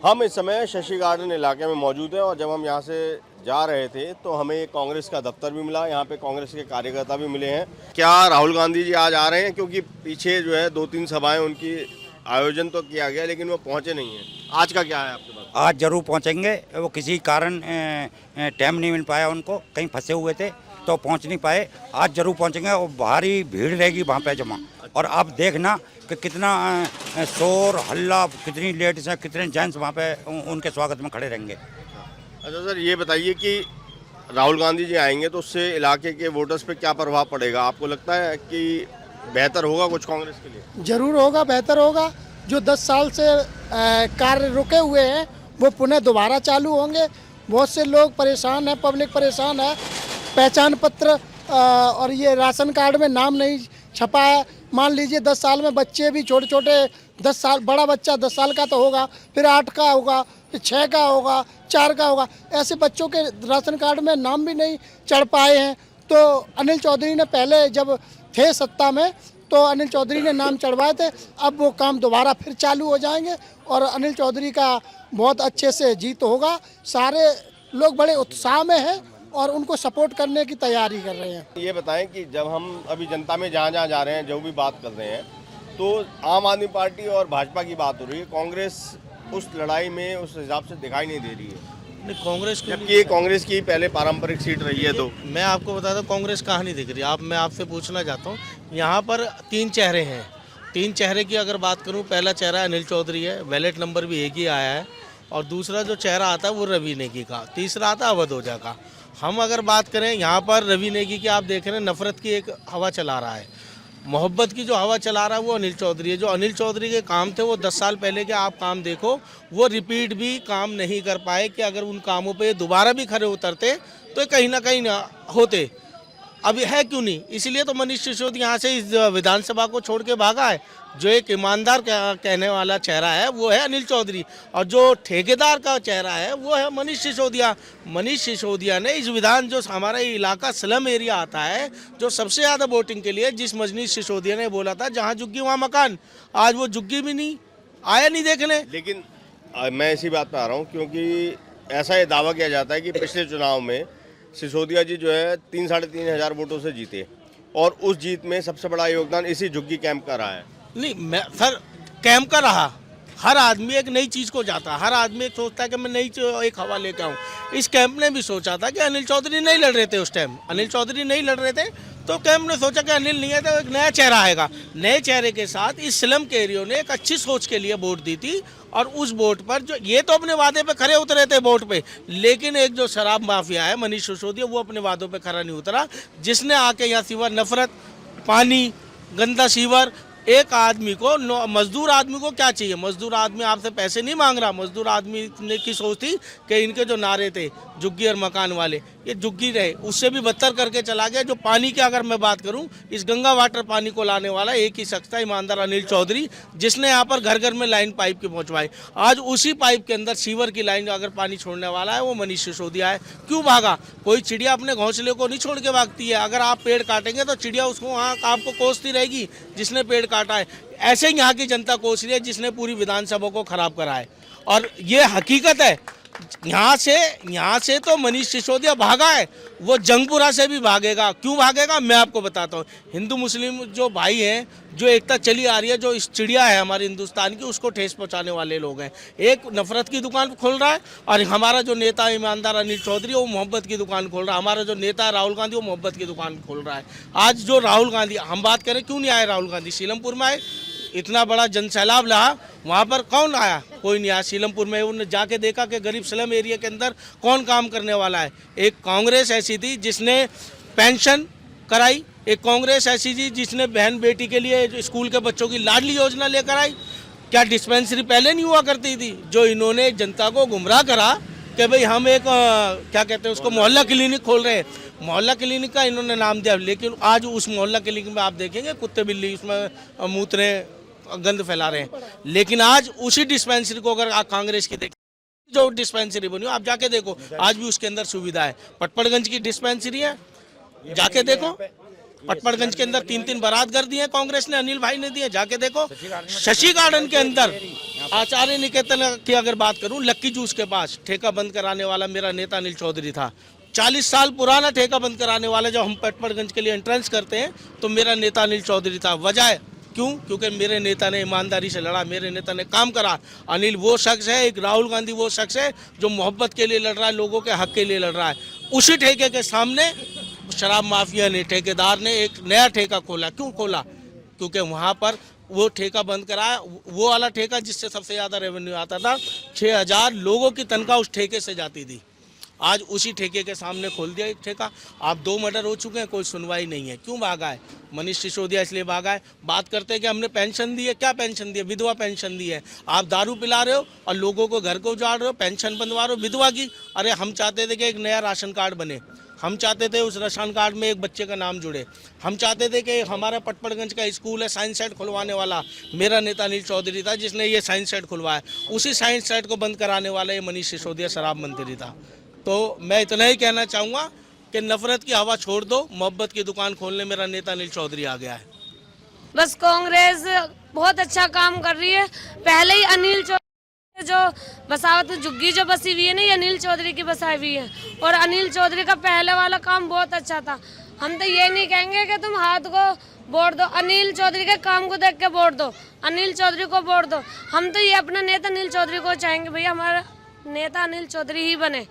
हम इस समय शशि गार्डन इलाके में मौजूद हैं और जब हम यहाँ से जा रहे थे तो हमें एक कांग्रेस का दफ्तर भी मिला। यहाँ पे कांग्रेस के कार्यकर्ता भी मिले हैं। क्या राहुल गांधी जी आज आ रहे हैं? क्योंकि पीछे जो है 2-3 सभाएं उनकी आयोजन तो किया गया लेकिन वो पहुंचे नहीं हैं। आज का क्या है आपके पास? आज जरूर पहुंचेंगे। वो किसी कारण टाइम नहीं मिल पाया उनको, कहीं फंसे हुए थे तो पहुंच नहीं पाए। आज जरूर पहुंचेंगे और भारी भीड़ रहेगी वहाँ पे जमा। और आप देखना कि कितना शोर हल्ला, कितनी लेडीज हैं, कितने जेंट्स वहाँ पे उनके स्वागत में खड़े रहेंगे। अच्छा सर, ये बताइए कि राहुल गांधी जी आएंगे तो उससे इलाके के वोटर्स पे क्या प्रभाव पड़ेगा? आपको लगता है कि बेहतर होगा कुछ कांग्रेस के लिए? जरूर होगा, बेहतर होगा। जो 10 साल से कार्य रुके हुए हैं वो पुनः दोबारा चालू होंगे। बहुत से लोग परेशान हैं, पब्लिक परेशान है। पहचान पत्र और ये राशन कार्ड में नाम नहीं छपा है। मान लीजिए 10 साल में बच्चे भी छोटे छोटे 10 साल, बड़ा बच्चा 10 साल का तो होगा, फिर 8 का होगा, फिर 6 का होगा, 4 का होगा। ऐसे बच्चों के राशन कार्ड में नाम भी नहीं चढ़ पाए हैं। तो अनिल चौधरी ने पहले जब थे सत्ता में तो अनिल चौधरी ने नाम चढ़वाए थे। अब वो काम दोबारा फिर चालू हो जाएंगे और अनिल चौधरी का बहुत अच्छे से जीत होगा। सारे लोग बड़े उत्साह में हैं और उनको सपोर्ट करने की तैयारी कर रहे हैं। ये बताएं कि जब हम अभी जनता में जहाँ जहाँ जा रहे हैं, जो भी बात कर रहे हैं, तो आम आदमी पार्टी और भाजपा की बात हो रही है। कांग्रेस उस लड़ाई में उस हिसाब से दिखाई नहीं दे रही है। नहीं, कांग्रेस को जबकि ये कांग्रेस की पहले पारंपरिक सीट रही है। तो मैं आपको बता दूं कांग्रेस कहाँ नहीं दिख रही। मैं आपसे पूछना चाहता हूँ, यहाँ पर 3 चेहरे हैं। 3 चेहरे की अगर बात करूँ, पहला चेहरा अनिल चौधरी है, बैलेट नंबर भी एक ही आया है। और दूसरा जो चेहरा आता है वो रवि नेगी का, तीसरा आता है अवध ओझा का। हम अगर बात करें यहाँ पर रवि नेगी की, आप देख रहे हैं नफरत की एक हवा चला रहा है। मोहब्बत की जो हवा चला रहा है वो अनिल चौधरी है। जो अनिल चौधरी के काम थे वो 10 साल पहले के आप काम देखो, वो रिपीट भी काम नहीं कर पाए। कि अगर उन कामों पे दोबारा भी खड़े उतरते तो कहीं ना कहीं ना होते। अभी है क्यों नहीं? इसलिए तो मनीष सिसोदिया यहाँ से इस विधानसभा को छोड़ के भागा है। जो एक ईमानदार कहने वाला चेहरा है वो है अनिल चौधरी, और जो ठेकेदार का चेहरा है वो है मनीष सिसोदिया। मनीष सिसोदिया ने इस विधान, जो हमारा इलाका स्लम एरिया आता है, जो सबसे ज़्यादा वोटिंग के लिए, जिस मनीष सिसोदिया ने बोला था जहाँ झुग्गी वहाँ मकान, आज वो झुग्गी भी नहीं आया, नहीं देखने। लेकिन मैं इसी बात पर आ रहा हूँ क्योंकि ऐसा ये दावा किया जाता है कि पिछले चुनाव में सिसोदिया जी जो है 3-3.5 हज़ार वोटों से जीते और उस जीत में सबसे बड़ा योगदान इसी झुग्गी कैंप का रहा है। नहीं, मैं सर कैंप का रहा। हर आदमी एक नई चीज़ को जाता है, हर आदमी एक सोचता है कि मैं नई एक हवा लेकर आऊँ। इस कैंप ने भी सोचा था कि अनिल चौधरी नहीं लड़ रहे थे उस टाइम, अनिल चौधरी नहीं लड़ रहे थे, तो कैंप ने सोचा कि अनिल नहीं है तो एक नया चेहरा आएगा। नए चेहरे के साथ इस स्लम के एरियो ने एक अच्छी सोच के लिए वोट दी थी। और उस वोट पर जो ये तो अपने वादे पे खरे उतरे थे वोट पे, लेकिन एक जो शराब माफिया है मनीष सिसोदिया, वो अपने वादों पे खरा नहीं उतरा। जिसने आके यहाँ सीवर, नफरत, पानी, गंदा सीवर, एक आदमी को, मजदूर आदमी को क्या चाहिए? मजदूर आदमी आपसे पैसे नहीं मांग रहा। मजदूर आदमी ने की सोच थी कि इनके जो नारे थे झुग्गी और मकान वाले, ये झुग्गी रहे, उससे भी बदतर करके चला गया। जो पानी की अगर मैं बात करूं, इस गंगा वाटर पानी को लाने वाला एक ही शख्स था, ईमानदार अनिल चौधरी, जिसने यहाँ पर घर घर में लाइन पाइप की पहुँचवाई। आज उसी पाइप के अंदर सीवर की लाइन अगर पानी छोड़ने वाला है वो मनीष सिसोदिया है। क्यों भागा? कोई चिड़िया अपने घोंसले को नहीं छोड़ के भागती है। अगर आप पेड़ काटेंगे तो चिड़िया उसको वहाँ आपको कोसती रहेगी जिसने पेड़ काटा है। ऐसे ही यहाँ की जनता कोस रही है जिसने पूरी विधानसभा को खराब करा है। और ये हकीकत है। यहाँ से तो मनीष सिसोदिया भागा है, वो जंगपुरा से भी भागेगा। क्यों भागेगा मैं आपको बताता हूँ। हिंदू मुस्लिम जो भाई हैं, जो एकता चली आ रही है, जो इस चिड़िया है हमारे हिंदुस्तान की, उसको ठेस पहुँचाने वाले लोग हैं। एक नफरत की दुकान खोल रहा है और हमारा जो नेता ईमानदार अनिल चौधरी, वो मोहब्बत की दुकान खोल रहा है। हमारा जो नेता है राहुल गांधी, वो मोहब्बत की दुकान खोल रहा है। आज जो राहुल गांधी, हम बात करें क्यों नहीं आए राहुल गांधी? सीलमपुर में आए, इतना बड़ा जनसैलाब रहा, वहाँ पर कौन आया? कोई नहीं आया। सीलमपुर में उन्होंने जाके देखा कि गरीब स्लम एरिया के अंदर कौन काम करने वाला है। एक कांग्रेस ऐसी थी जिसने पेंशन कराई, एक कांग्रेस ऐसी थी जिसने बहन बेटी के लिए स्कूल के बच्चों की लाडली योजना लेकर आई। क्या डिस्पेंसरी पहले नहीं हुआ करती थी? जो इन्होंने जनता को गुमराह करा कि भाई हम एक क्या कहते हैं उसको, मोहल्ला क्लिनिक खोल रहे हैं। मोहल्ला क्लिनिक का इन्होंने नाम दिया, लेकिन आज उस मोहल्ला क्लिनिक में आप देखेंगे कुत्ते बिल्ली उसमें मूत्र गंद फैला रहे हैं। लेकिन आज उसी डिस्पेंसरी को अगर आप कांग्रेस की देखें, जो डिस्पेंसरी बनी हो आप जाके देखो, आज भी उसके अंदर सुविधा है। पटपड़गंज की डिस्पेंसरी है, जाके देखो। पटपड़गंज के अंदर 3-3 बारात घर दिए कांग्रेस ने, अनिल भाई ने दिए, जाके देखो। शशि गार्डन के अंदर आचार्य निकेतन की अगर बात करूं, लक्की जूस के पास ठेका बंद कराने वाला मेरा नेता अनिल चौधरी था। 40 साल पुराना ठेका बंद कराने वाला जब हम पटपड़गंज के लिए एंट्रेंस करते हैं तो मेरा नेता अनिल चौधरी था। वजह क्यों? क्योंकि मेरे नेता ने ईमानदारी से लड़ा, मेरे नेता ने काम करा। अनिल वो शख्स है, एक राहुल गांधी वो शख्स है जो मोहब्बत के लिए लड़ रहा है, लोगों के हक के लिए लड़ रहा है। उसी ठेके के सामने शराब माफिया ने, ठेकेदार ने एक नया ठेका खोला। क्यों खोला? क्योंकि वहाँ पर वो ठेका बंद कराया, वो वाला ठेका जिससे सबसे ज़्यादा रेवेन्यू आता था। 6000 लोगों की तनख्वाह उस ठेके से जाती थी। आज उसी ठेके के सामने खोल दिया एक ठेका। आप 2 मर्डर हो चुके हैं, कोई सुनवाई नहीं है। क्यों भागा है? मनीष सिसोदिया इसलिए भागा है। बात करते हैं कि हमने पेंशन दी है। क्या पेंशन दी है? विधवा पेंशन दी है। आप दारू पिला रहे हो और लोगों को घर को उजाड़ रहे हो, पेंशन बनवा रहे हो विधवा की। अरे हम चाहते थे कि एक नया राशन कार्ड बने, हम चाहते थे उस राशन कार्ड में एक बच्चे का नाम जुड़े, हम चाहते थे कि हमारा पटपड़गंज का स्कूल है साइंस सेट खुलवाने वाला, मेरा नेता अनिल चौधरी था जिसने ये साइंस सेट खुलवाया। उसी साइंस सेट को बंद कराने वाला ये मनीष सिसोदिया शराब मंत्री था। तो मैं इतना ही कहना चाहूँगा कि नफरत की हवा छोड़ दो, मोहब्बत की दुकान खोलने मेरा नेता अनिल चौधरी आ गया है। बस कांग्रेस बहुत अच्छा काम कर रही है। पहले ही अनिल चौधरी जो बसावत झुग्गी जो बसी हुई है ना, ये अनिल चौधरी की बसाई हुई है। और अनिल चौधरी का पहले वाला काम बहुत अच्छा था। हम तो ये नहीं कहेंगे कि तुम हाथ को वोट दो, अनिल चौधरी के काम को देख के वोट दो, अनिल चौधरी को वोट दो। हम तो ये अपना नेता अनिल चौधरी को चाहेंगे, भैया हमारा नेता अनिल चौधरी ही बने।